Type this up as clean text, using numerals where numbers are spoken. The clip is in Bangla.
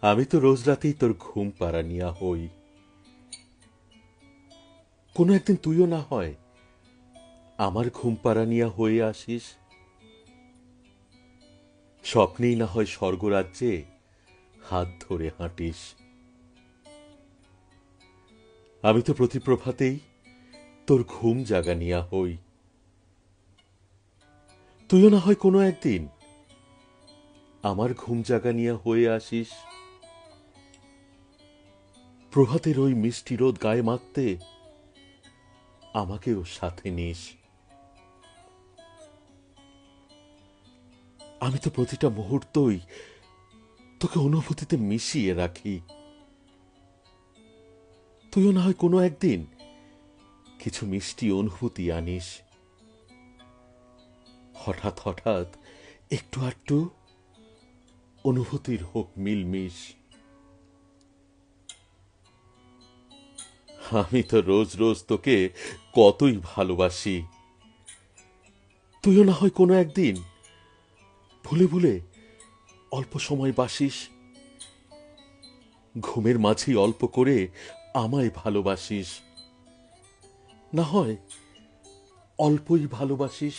আমি তো রোজ রাতেই তোর ঘুম পাড়া নিয়া হই। কোনো একদিন তুইও না হয় আমার ঘুম পাড়া নিয়া হয়ে আসিস। স্বপ্নেই না হয় স্বর্গরাজ্যে হাত ধরে হাঁটিস। আমি তো প্রতি প্রভাতেই তোর ঘুম জাগা নিয়া হই। তুইও না হয় কোনো একদিন আমার ঘুম জাগা নিয়া হয়ে আসিস। প্রভাতের ওই মিষ্টি রোদ গায়ে মাখতে আমাকেও সাথে নিস। আমি তো প্রতিটা মুহূর্তই তোকে অনুভূতিতে মিশিয়ে রাখি। তুইও না হয় কোনো একদিন কিছু মিষ্টি অনুভূতি আনিস। হঠাৎ হঠাৎ একটু আধটু অনুভূতির হোক মিলমিশ। আমি তো রোজ রোজ তোকে কতই ভালোবাসি। তুইও না হয় কোনো একদিন ভুলে ভুলে অল্প সময় বাসিস। ঘুমের মাঝেই অল্প করে আমায় ভালোবাসিস। না হয় অল্পই ভালোবাসিস।